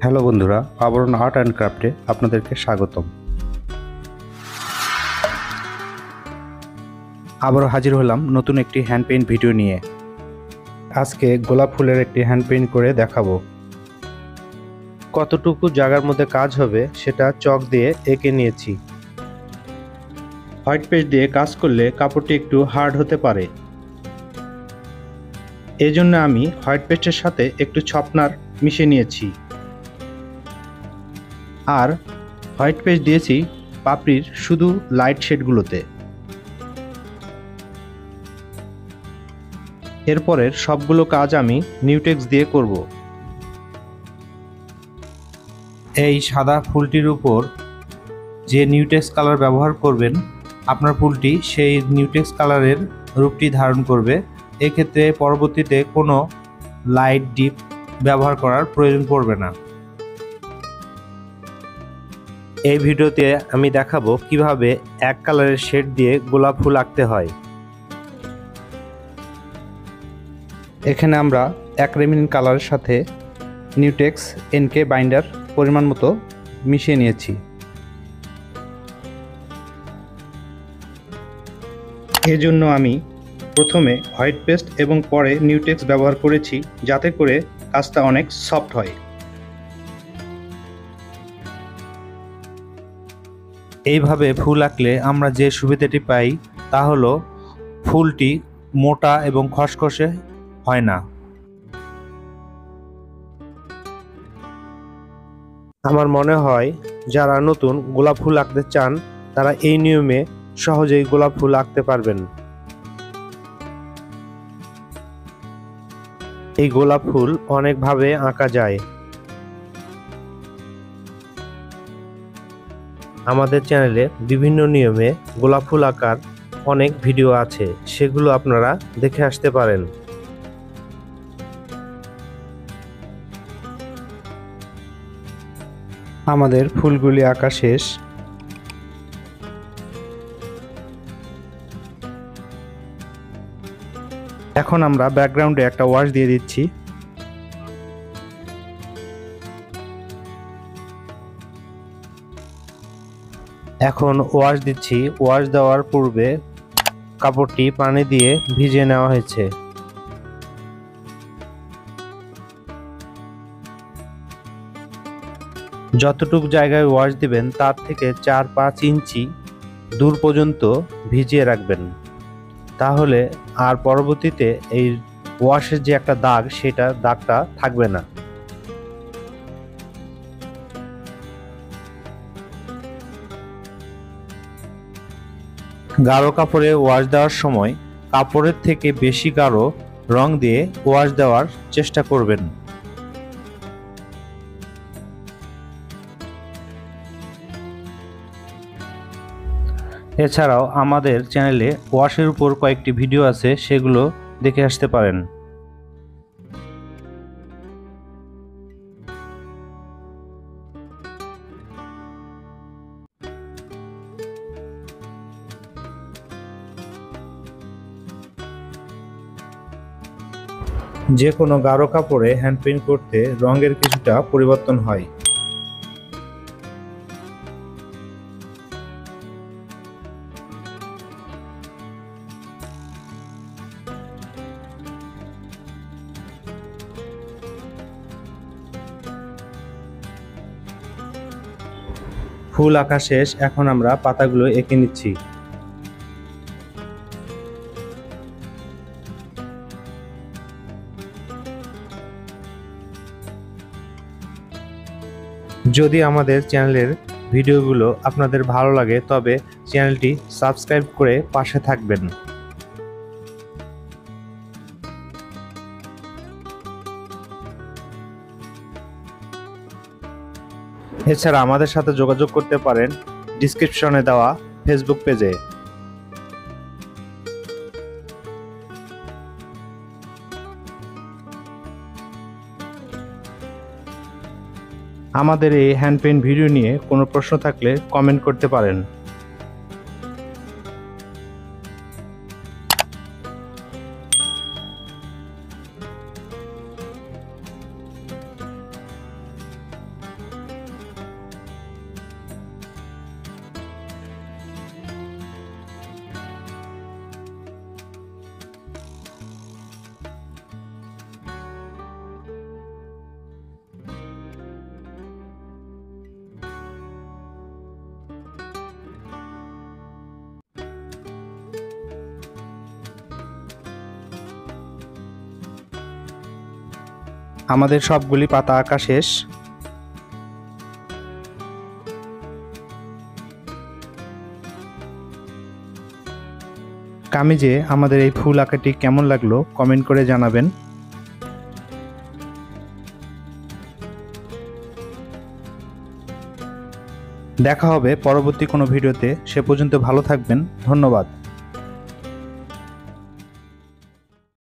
Hello বন্ধুরা, আবরণ art and ক্রাফটে আপনাদেরকে স্বাগতম। আবারও হাজির হলাম নতুন একটি হ্যান্ড পেইন্ট ভিডিও নিয়ে। আজকে গোলাপ ফুলের একটি হ্যান্ড পেইন্ট করে দেখাবো। কতটুকু জায়গার মধ্যে কাজ হবে সেটা চক দিয়ে এঁকে নিয়েছি। হোয়াইট পেস্ট দিয়ে কাজ করলে কাপড়টি একটু হার্ড হতে পারে, এই জন্য আমি হোয়াইট পেস্টের সাথে একটু ছপনার মিশিয়ে নিয়েছি। আর হোয়াইট পেস্ট দিয়েছি পাপড়ির শুধু লাইট শেডগুলোতে। এরপরের সবগুলো কাজ আমি নিউটেক্স দিয়ে করব। এই সাদা ফুলটির উপর যে নিউটেক্স কালার ব্যবহার করবেন, আপনার ফুলটি সেই নিউটেক্স কালারের রূপটি ধারণ করবে। এক্ষেত্রে পরবর্তীতে কোনো লাইট ডিপ ব্যবহার করার প্রয়োজন পড়বে না। এই ভিডিওতে আমি দেখাবো কিভাবে এক কালারের শেড দিয়ে গোলাপ ফুল আঁকতে হয়। এখানে আমরা অ্যাক্রিলিক কালারের সাথে নিউটেক্স এনকে বাইন্ডার পরিমাণ মতো মিশিয়ে নিয়েছি। এজন্য আমি প্রথমে হোয়াইট পেস্ট এবং পরে নিউটেক্স ব্যবহার করেছি, যাতে করে কাজটা অনেক সফট হয়। এইভাবে ফুল আঁকলে আমরা যে সুবিধাটি পাই তা হলো ফুলটি মোটা এবং খসখসে হয় না। আমার মনে হয় যারা নতুন গোলাপ ফুল আঁকতে চান তারা এই নিয়মে সহজেই গোলাপ ফুল আঁকতে পারবেন। এই গোলাপ ফুল অনেকভাবে আঁকা যায়। আমাদের চ্যানেলে বিভিন্ন নিয়মে গোলাপ ফুল আঁকার অনেক ভিডিও আছে, সেগুলো আপনারা দেখে আসতে পারেন। আমাদের ফুলগুলি আঁকা শেষ। এখন আমরা ব্যাকগ্রাউন্ডে একটা ওয়াশ দিয়ে দিচ্ছি। এখন ওয়াশ দিচ্ছি। ওয়াশ দেওয়ার পূর্বে কাপড়টি পানি দিয়ে ভিজিয়ে নেওয়া হয়েছে। যতটুকু জায়গায় ওয়াশ দিবেন তার থেকে 4-5 ইঞ্চি দূর পর্যন্ত ভিজিয়ে রাখবেন, তাহলে আর পরবর্তীতে এই ওয়াশের যে একটা দাগ, সেটা দাগটা থাকবে না। গাঢ় কাপড়ে ওয়াশ দেওয়ার সময় কাপড়ের থেকে বেশি গাঢ় রং দিয়ে ওয়াশ দেওয়ার চেষ্টা করবেন। এছাড়াও আমাদের চ্যানেলে ওয়াশের উপর কয়েকটি ভিডিও আছে, সেগুলো দেখে আসতে পারেন। যে কোনো গাঢ় কাপড়ে হ্যান্ড পেইন্ট করতে রঙের কিছুটা পরিবর্তন হয়। ফুল আঁকা শেষ। এখন আমরা পাতাগুলো এঁকে নিচ্ছি। যদি আমাদের চ্যানেলের ভিডিওগুলো আপনাদের ভালো লাগে তবে চ্যানেলটি সাবস্ক্রাইব করে পাশে থাকবেন। এছাড়া আমাদের সাথে যোগাযোগ করতে পারেন ডিসক্রিপশনে দেওয়া ফেসবুক পেজে। আমাদের এই হ্যান্ড পেইন্ট ভিডিও নিয়ে কোনো প্রশ্ন থাকলে কমেন্ট করতে পারেন। আমাদের সবগুলি পাতা আঁকা শেষ। কামিজে আমাদের এই ফুল আঁকাটি কেমন লাগলো কমেন্ট করে জানাবেন। দেখা হবে পরবর্তী কোনো ভিডিওতে, সে পর্যন্ত ভালো থাকবেন। ধন্যবাদ।